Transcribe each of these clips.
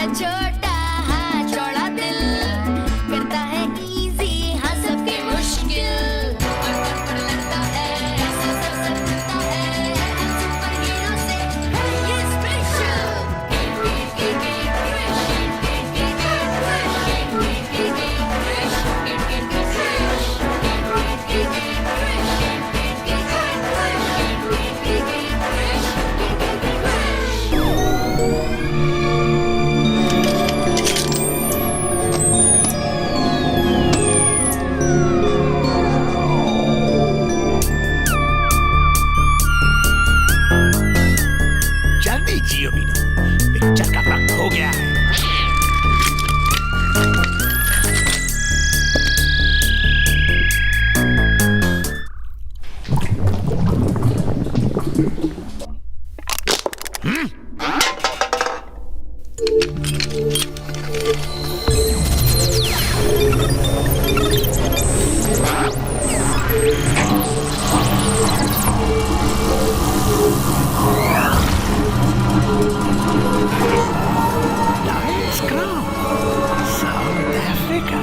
छोटा हाँ चौड़ा दिल करता है इजी हाँ सबकी मुश्किल लगता है ऐसा लगता है सुपर हीरो से है ये स्पेशल जल्दी जियो मीनू, पिक्चर का वक्त हो गया है। Lions crown, south Africa.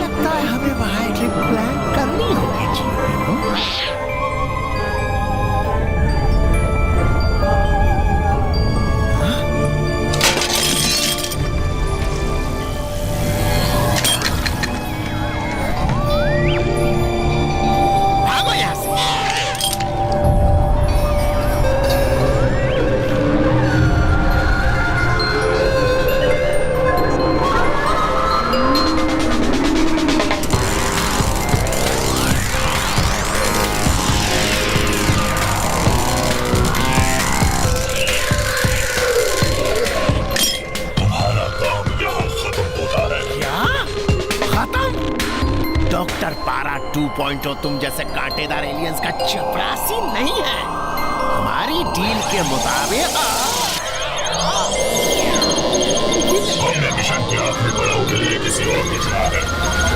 लगता है हमें वहाँ एक ट्रिप प्लान करनी होगी जियो मीनू। भागो यहाँ से। तुम्हारा काम यहाँ खत्म होता है। क्या? खत्म? डॉक्टर पारा 2.0 तुम जैसे कांटेदार एलियंस का चपरासी नहीं है। हमारी डील के मुताबिक हमने मिशन के आखिरी पड़ाव के लिए किसी और को चुना है।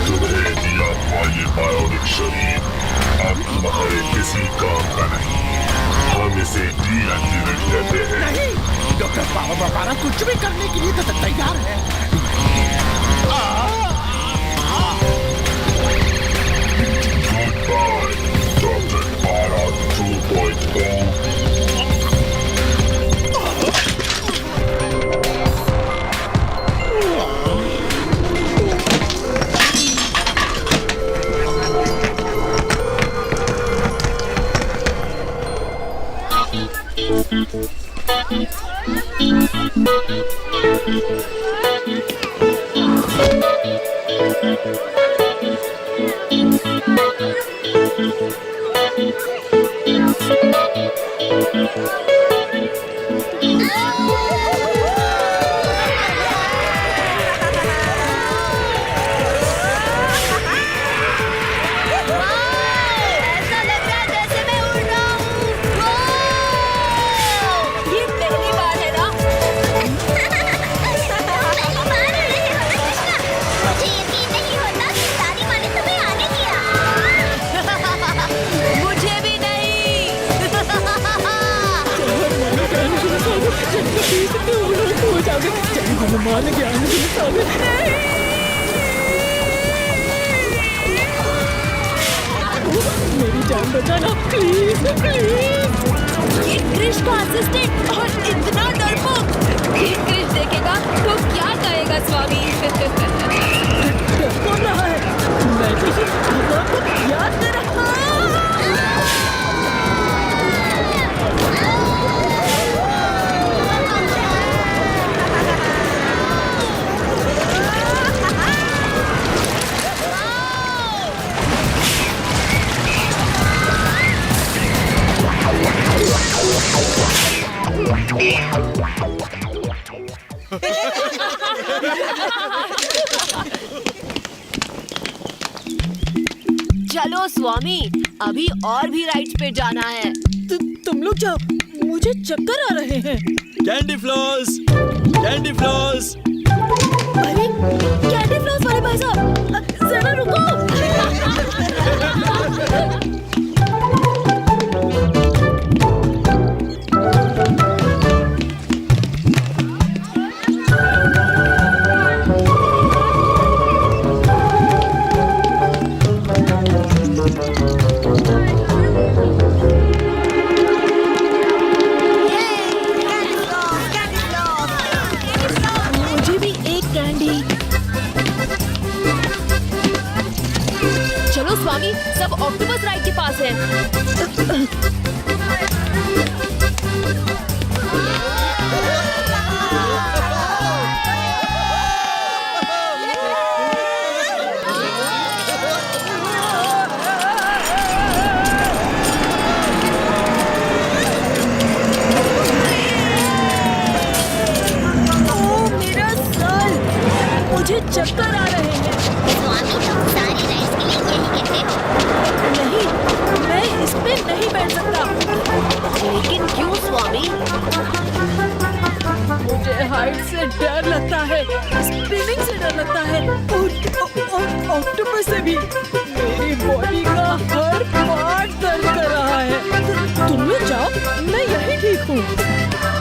तुम्हें दिया हुआ ये बायोनिक शरीर अब तुम्हारे किसी काम का नहीं। हम इसे डीएक्टिवेट कहते हैं। नहीं, डॉक्टर पारा कुछ भी करने के लिए तो तैयार है। गुड बाय डॉक्टर पारा 2.0। ऐसा लग रहा है जैसे मैं उड़ रहा हूँ। ये पहली बार है ना? मुझे यकीन नहीं होता कि दादी माँ ने तुम्हें आने दिया। मुझे भी नहीं। मेरी जान बचाना प्लीज प्लीज। ये क्रिश का असिस्टेंट और इतना डरपोक। ये क्रिश देखेगा तो क्या कहेगा स्वामी? कौन रहा है? मैं तो सिर्फ भगवान को याद कर रहा। चलो स्वामी, अभी और भी राइड्स पे जाना है। तुम लोग जाओ, मुझे चक्कर आ रहे हैं। Candy floss, candy floss. अरे कैंडी फ्लॉस वाले भाई साहब, जरा रुको। स्वामी, सब ऑक्टोपस राइड के पास है। मुझे चक्कर आ रहे हैं। स्वामी तुम सारी राइड्स के लिए यही कहते हो। नहीं, मैं इस पे नहीं बैठ सकता। लेकिन क्यों स्वामी? मुझे हाइट से डर लगता है, स्पिनिंग से डर लगता है और ऑक्टोपस से भी। मेरी बॉडी का हर पार्ट दर्द कर रहा है। तुम लोग जाओ, मैं यही ठीक हूँ।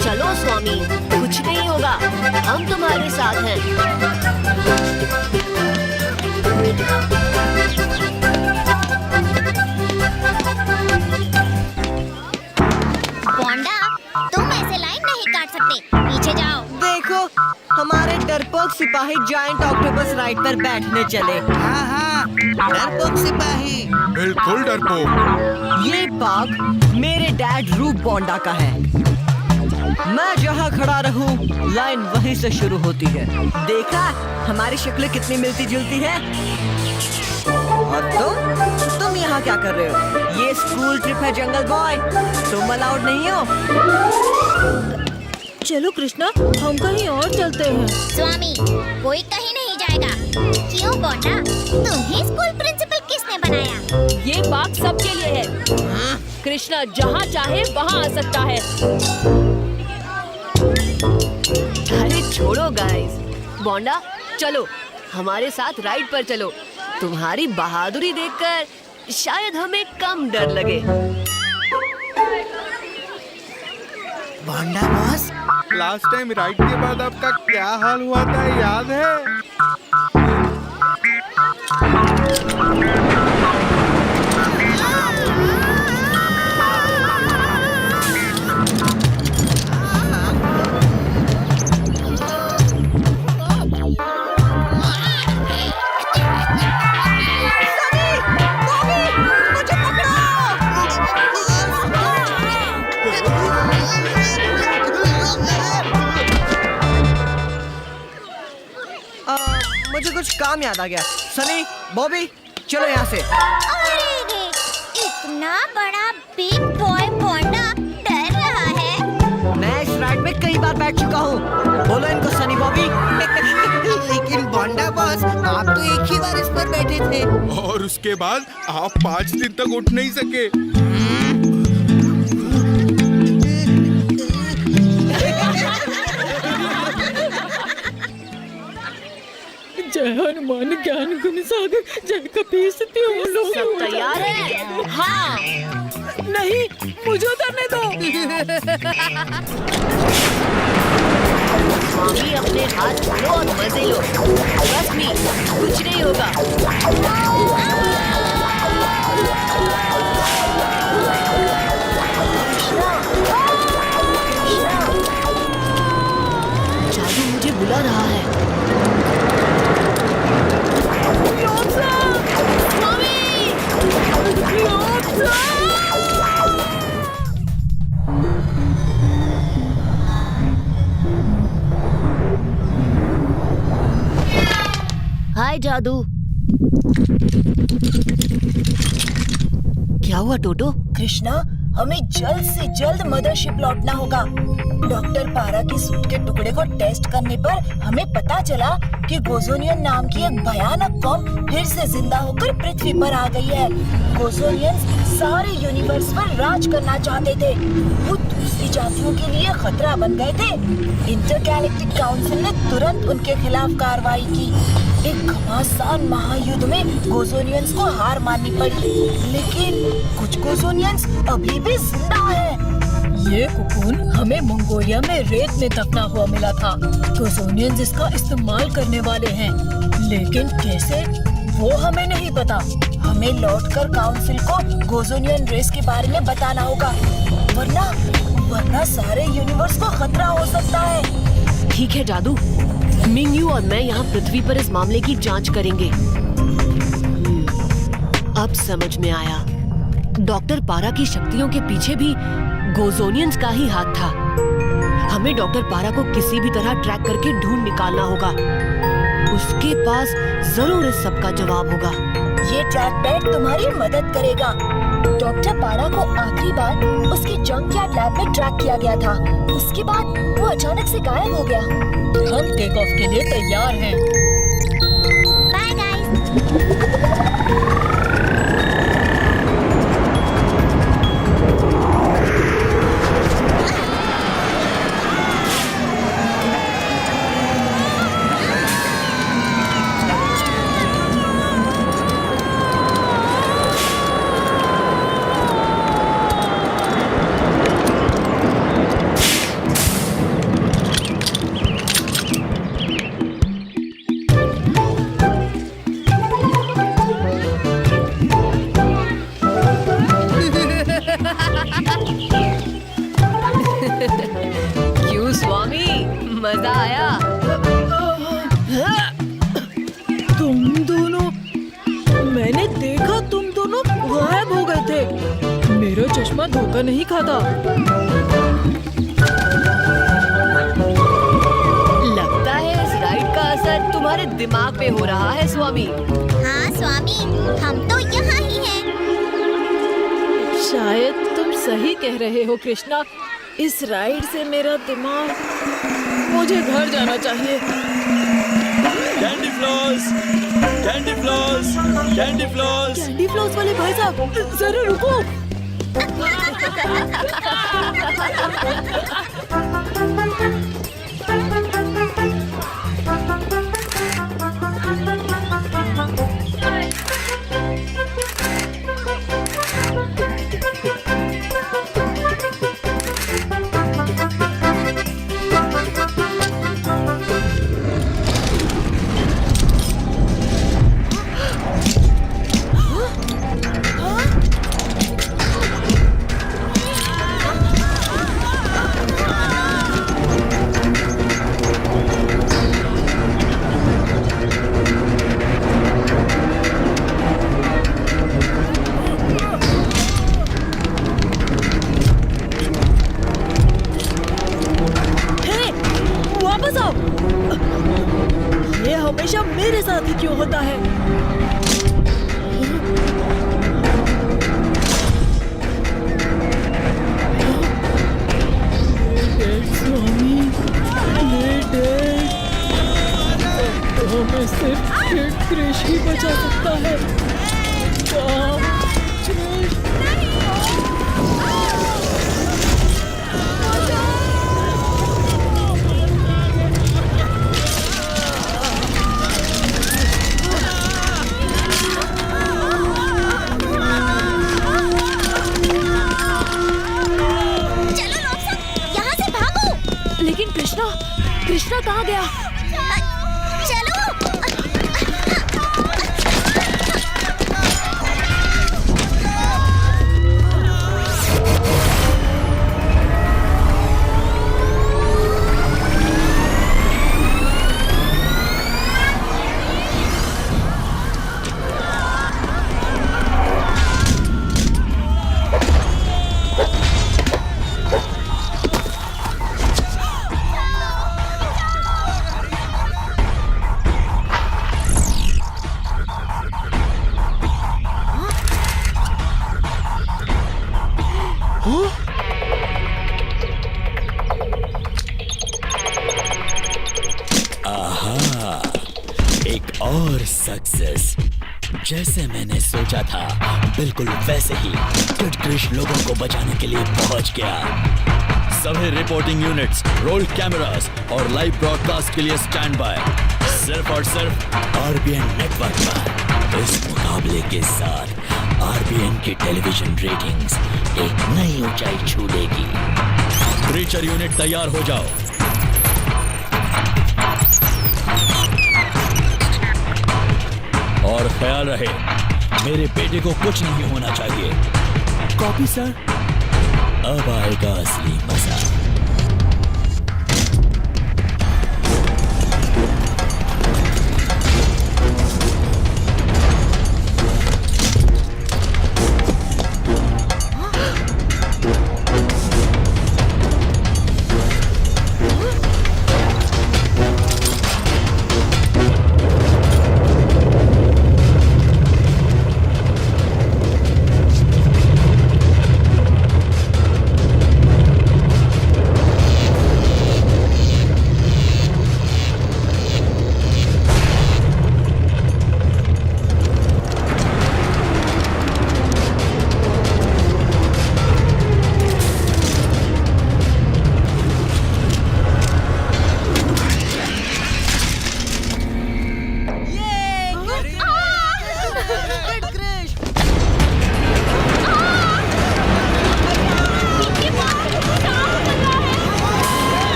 चलो स्वामी, कुछ नहीं होगा, हम तुम्हारे साथ हैं। बोंडा, तुम ऐसे लाइन नहीं काट सकते, पीछे जाओ। देखो, हमारे डरपोक सिपाही जायंट ऑक्टोपस राइड पर बैठने चले। हाँ हाँ, डरपोक सिपाही। बिल्कुल डरपोक। ये पार्क मेरे डैड रूप बोंडा का है। मैं जहाँ खड़ा रहूं, लाइन वहीं से शुरू होती है। देखा, हमारी शक्लें कितनी मिलती जुलती है। और तुम यहाँ क्या कर रहे हो? ये स्कूल ट्रिप है जंगल बॉय, तुम अलाउड नहीं हो। चलो कृष्णा, हम कहीं और चलते हैं। स्वामी, कोई कहीं नहीं जाएगा। क्यों बोंडा, तुम्हें स्कूल प्रिंसिपल किसने बनाया? ये बात सबके लिए है। कृष्णा जहाँ चाहे वहाँ आ सकता है। अरे छोड़ो गाइस, बोंडा चलो हमारे साथ राइड पर चलो। तुम्हारी बहादुरी देखकर शायद हमें कम डर लगे। बोंडा बॉस, लास्ट टाइम राइड के बाद आपका क्या हाल हुआ था याद है? मुझे कुछ काम याद आ गया। सनी, बॉबी, चलो यहाँ से। अरे, इतना बड़ा बिग बॉय बोंडा डर रहा है। मैं इस राइड में कई बार बैठ चुका हूँ। बोलो इनको सनी, बॉबी। लेकिन बोंडा बॉस, आप तो एक ही बार इस पर बैठे थे। और उसके बाद आप 5 दिन तक उठ नहीं सके। जय हनुमान ज्ञान गुण सागर, जय कपीस तिहुँ लोक। सब तैयार है? हाँ। नहीं, मुझे उतरने दो। स्वामी अपने हाथ छोड़ो और मजे लो। Trust me, कुछ नहीं होगा। जादू मुझे बुला रहा है। हाय जादू। क्या हुआ टोटो? कृष्णा, हमें जल्द से जल्द मदरशिप लौटना होगा। डॉक्टर पारा की सूट के टुकड़े को टेस्ट करने पर हमें पता चला कि गोजोनियन नाम की एक भयानक कौम फिर से जिंदा होकर पृथ्वी पर आ गई है। गोजोनियंस सारे यूनिवर्स पर राज करना चाहते थे। वो दूसरी जातियों के लिए खतरा बन गए थे। इंटरगैलेक्टिक काउंसिल ने तुरंत उनके खिलाफ कार्रवाई की। एक घमासान महायुद्ध में गोजोनियंस को हार माननी पड़ी, लेकिन कुछ गोजोनियंस अभी भी जिंदा हैं। ये कुकुन हमें मंगोलिया में रेत में दफना हुआ मिला था। गोजोनियंस इसका इस्तेमाल करने वाले हैं, लेकिन कैसे वो हमें नहीं पता। हमें लौटकर काउंसिल को गोजोनियन रेस के बारे में बताना होगा, वरना सारे यूनिवर्स को खतरा हो सकता है। ठीक है जादू, मिंगयू और मैं यहाँ पृथ्वी पर इस मामले की जांच करेंगे। अब समझ में आया, डॉक्टर पारा की शक्तियों के पीछे भी गोजोनियंस का ही हाथ था। हमें डॉक्टर पारा को किसी भी तरह ट्रैक करके ढूंढ निकालना होगा। उसके पास जरूर इस सब का जवाब होगा। ये ट्रैक पैड तुम्हारी मदद करेगा। डॉक्टर पारा को आखिरी बार उसके जंकयार्ड लैब में ट्रैक किया गया था। उसके बाद वो अचानक से गायब हो गया। हम टेक ऑफ के लिए तैयार हैं। Bye guys. क्यों स्वामी, मजा आया? तुम दोनों, मैंने देखा तुम दोनों गायब हो गए थे। मेरा चश्मा धोखा नहीं खाता। लगता है इस राइड का असर तुम्हारे दिमाग पे हो रहा है स्वामी। हाँ स्वामी, हम तो यहाँ ही हैं। शायद तुम सही कह रहे हो कृष्णा। इस राइड से मेरा दिमाग, मुझे घर जाना चाहिए। Candy floss, candy floss, candy floss. Candy floss वाले भाई साहब, जरा रुको। ये हमेशा मेरे साथ ही क्यों होता है? स्वामी, तो हमें सिर्फ कृष ही बचा सकता है। कृष्णा कहाँ गया? चलो। और सक्सेस, जैसे मैंने सोचा था बिल्कुल वैसे ही कृष लोगों को बचाने के लिए पहुंच गया। सभी रिपोर्टिंग यूनिट्स, रोल कैमरास और लाइव ब्रॉडकास्ट के लिए स्टैंड बाय। सिर्फ और सिर्फ आरबीएन नेटवर्क पर। इस मुकाबले के साथ आरबीएन की टेलीविजन रेटिंग्स एक नई ऊंचाई छू लेगी। क्रीचर यूनिट तैयार हो जाओ। और ख्याल रहे, मेरे बेटे को कुछ नहीं होना चाहिए। Copy sir. अब आएगा असली मजा।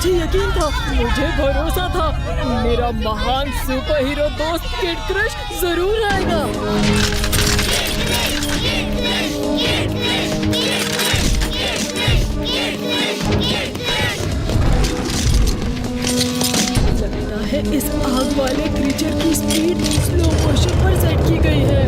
मुझे यकीन था, मुझे भरोसा था, मेरा महान सुपर हीरो दोस्त किड क्रश जरूर आएगा। लगता है इस आग वाले क्रीचर की स्पीड स्लो मोशन पर सेट की गई है।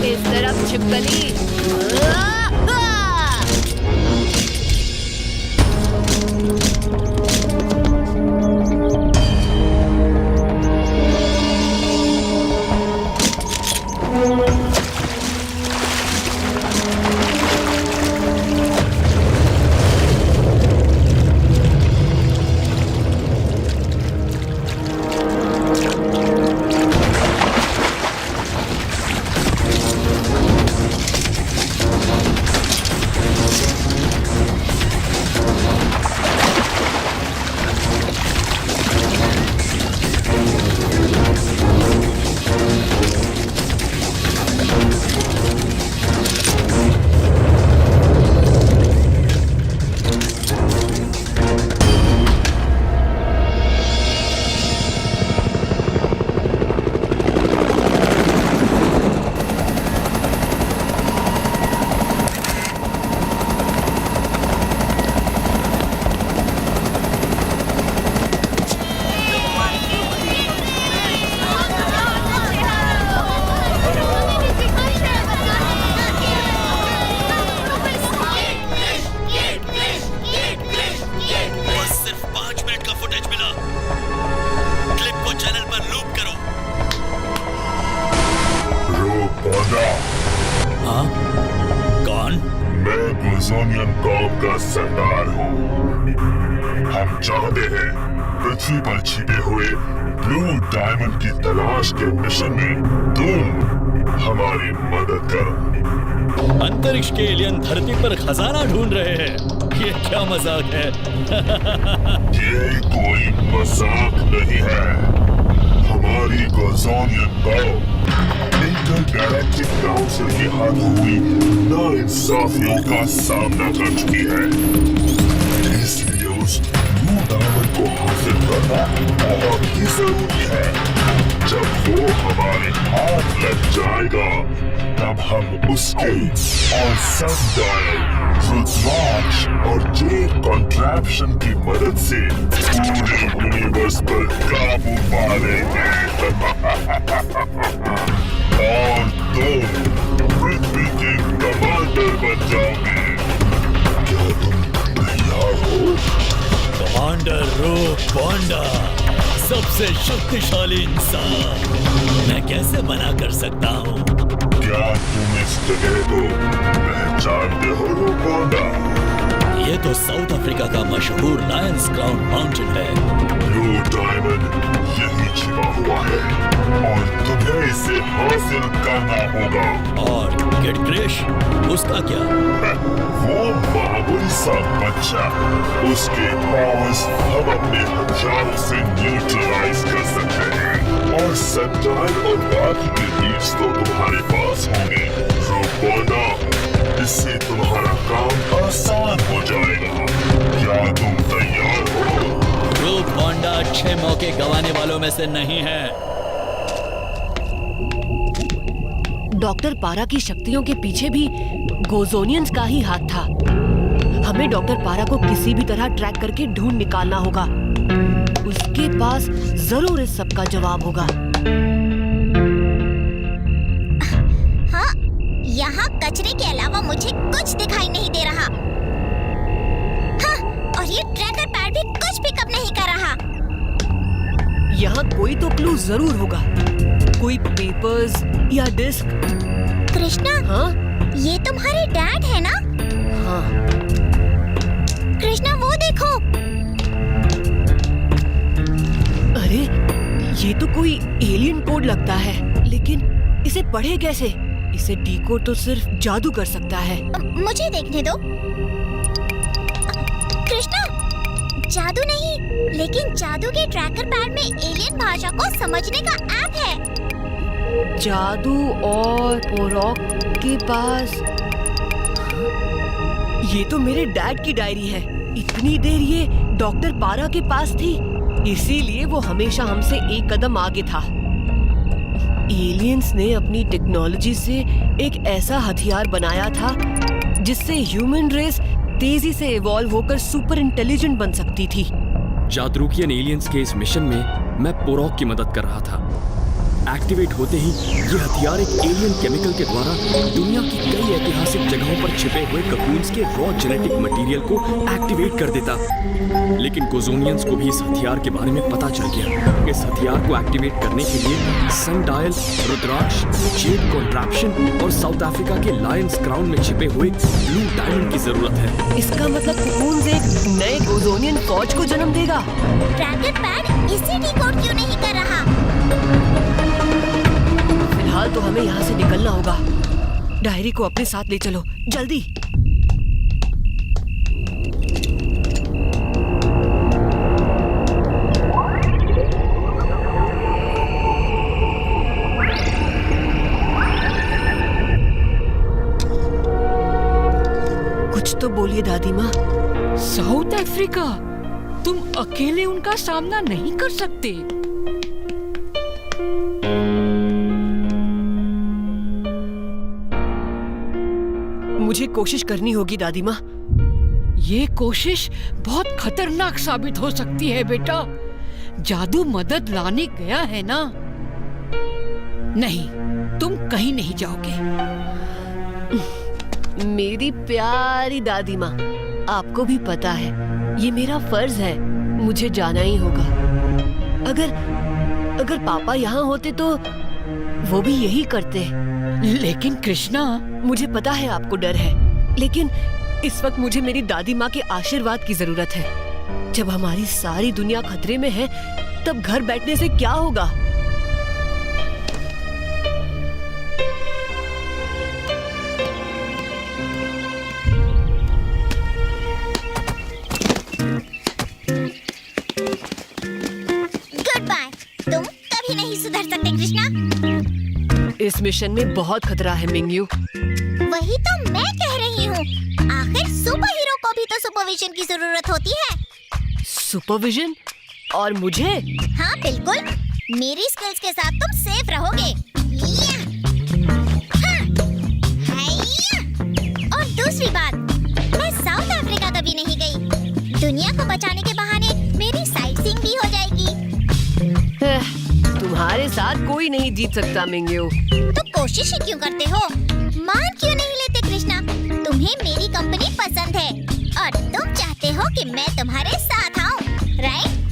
इस तरफ छिपकली। गोज़ोनियन कॉम का सरदार हूँ। हम चाहते हैं पृथ्वी पर छिपे हुए ब्लू डायमंड की तलाश के मिशन में तुम हमारी मदद करो। अंतरिक्ष के एलियन धरती पर खजाना ढूंढ रहे हैं, ये क्या मजाक है? ये कोई मजाक नहीं है। हमारी गोज़ोनियन कॉम इंटरगैलेक्टिक काउंसिल के हाथों हुई नाइंसाफियों का सामना कर चुकी है, इसलिए उस ब्लू डायमंड को हासिल करना बहुत ही जरूरी है। जब वो हमारे हाथ लग जाएगा तब हम उसके और सनडायल, रुद्राक्ष और जेड कॉन्ट्रैप्शन की मदद से पूरे यूनिवर्स पर काबू पालेंगे। और तुम पृथ्वी के कमांडर बन जाओगे। क्या तुम तैयार हो? कमांडर रूप बॉन्डा, सबसे शक्तिशाली इंसान, मैं कैसे मना कर सकता हूँ? क्या तुम इस जगह को पहचानते हो रूप बॉन्डा? ये तो साउथ अफ्रीका का मशहूर लायंस क्राउन माउंटेन है। ब्लू डायमंड यही छिपा हुआ है और तुम्हें इसे हासिल करना होगा। और किड क्रश, उसका क्या? वो मामूली सा बच्चा, उसके पावर्स हम अपने हथियारों से न्यूट्रलाइज कर सकते हैं और सनडायल और बाकी के बीच तो तुम्हारे पास होंगे। रोबोना, इससे तुम्हारा काम आसान हो जाएगा। क्या तुम तैयार हो? रूप बॉन्डा अच्छे मौके गंवाने वालों में से नहीं है। डॉक्टर पारा की शक्तियों के पीछे भी गोज़ोनियंस का ही हाथ था। हमें डॉक्टर पारा को किसी भी तरह ट्रैक करके ढूंढ निकालना होगा। उसके पास जरूर इस सब का जवाब होगा। हाँ, यहाँ कचरे के अलावा मुझे कुछ दिखाई नहीं दे रहा। हाँ, और ये ट्रैकर पैड भी कुछ पिकअप नहीं कर रहा। यहाँ कोई तो क्लू जरूर होगा, कोई पेपर्स या डिस्क। कृष्णा, हाँ? ये तुम्हारे डैड है ना? हाँ। कृष्णा, वो देखो, लगता है, लेकिन इसे पढ़े कैसे? इसे डीकोड तो सिर्फ जादू कर सकता है। मुझे देखने दो। कृष्णा, जादू नहीं, लेकिन जादू के ट्रैकर पैड में एलियन भाषा को समझने का ऐप है। जादू और पोरॉक के पास। ये तो मेरे डैड की डायरी है। इतनी देर ये डॉक्टर पारा के पास थी, इसीलिए वो हमेशा हमसे एक कदम आगे था। एलियंस ने अपनी टेक्नोलॉजी से एक ऐसा हथियार बनाया था जिससे ह्यूमन रेस तेजी से इवॉल्व होकर सुपर इंटेलिजेंट बन सकती थी। जादरूकियन एलियंस के इस मिशन में मैं पोरॉक की मदद कर रहा था। एक्टिवेट होते ही ये हथियार एक एलियन केमिकल के द्वारा दुनिया की कई ऐतिहासिक जगहों पर छिपे हुए ककून्स के रॉ जेनेटिक मटेरियल को एक्टिवेट कर देता। लेकिन गोजोनियंस को भी इस हथियार के बारे में पता चल गया। इस हथियार को एक्टिवेट करने के लिए सनडायल, रुद्राक्ष, जेड कॉन्ट्रैप्शन और साउथ अफ्रीका के लायंस क्राउन में छिपे हुए ब्लू डायमंड की जरूरत है। इसका मतलब ककून्स एक नए गोजोनियन फौज को जन्म देगा। ट्रैकर पैड इसे डिकोड क्यों नहीं कर रहा? फिलहाल तो हमें यहाँ से निकलना होगा। डायरी को अपने साथ ले चलो, जल्दी। कुछ तो बोलिए दादी माँ। साउथ अफ्रीका, तुम अकेले उनका सामना नहीं कर सकते। मुझे कोशिश करनी होगी दादी माँ। ये कोशिश बहुत खतरनाक साबित हो सकती है बेटा। जादू मदद लाने गया है ना। नहीं, तुम कहीं नहीं जाओगे। मेरी प्यारी दादी माँ, आपको भी पता है ये मेरा फर्ज है, मुझे जाना ही होगा। अगर पापा यहाँ होते तो वो भी यही करते। लेकिन कृष्णा, मुझे पता है आपको डर है, लेकिन इस वक्त मुझे मेरी दादी माँ के आशीर्वाद की जरूरत है। जब हमारी सारी दुनिया खतरे में है, तब घर बैठने से क्या होगा? Goodbye. तुम कभी नहीं सुधर सकते कृष्णा। इस मिशन में बहुत खतरा है मिंगयू। वही तो मैं कह रही हूँ। आखिर सुपर हीरो को भी तो सुपरविजन की जरूरत होती है। सुपरविजन? और मुझे? हाँ बिल्कुल, मेरी स्किल्स के साथ तुम सेफ रहोगे। या! हाँ! हाइया! और दूसरी बात, मैं साउथ अफ्रीका कभी नहीं गई। दुनिया को बचाने के बहाने मेरी साइट सीइंग भी हो जाएगी। तुम्हारे साथ कोई नहीं जीत सकता मिंगयू। तो कोशिश ही क्यों करते हो? मान क्यों नहीं लेते कृष्णा? तुम्हें मेरी कंपनी पसंद है और तुम चाहते हो कि मैं तुम्हारे साथ आऊं, राइट?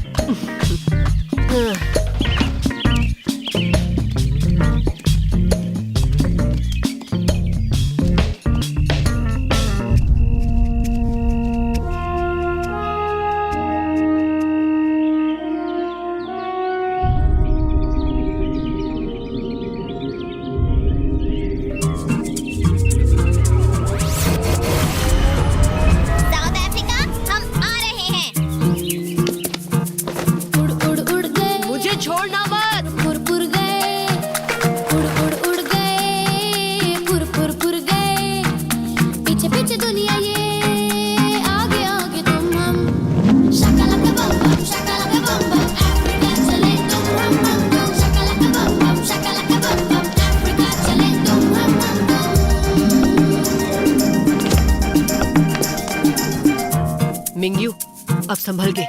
मिंगयू, अब संभल के।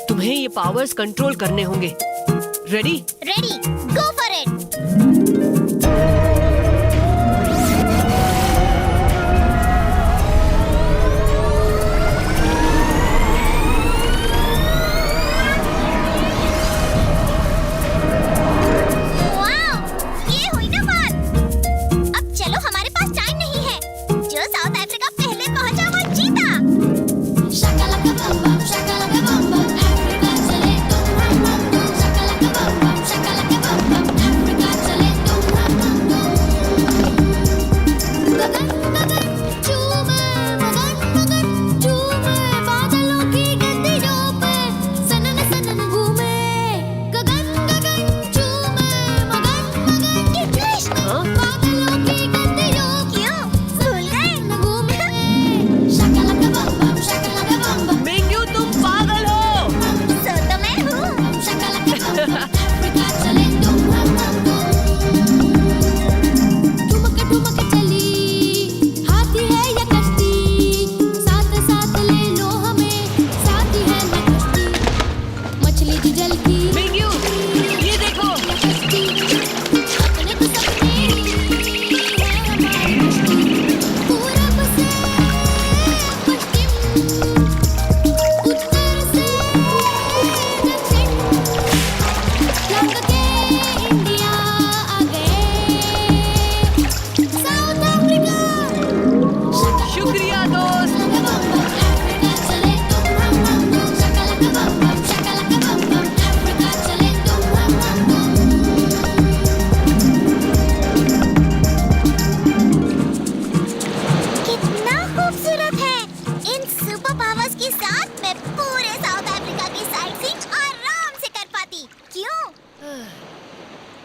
तुम्हें ये पावर्स कंट्रोल करने होंगे। रेडी? रेडी, गो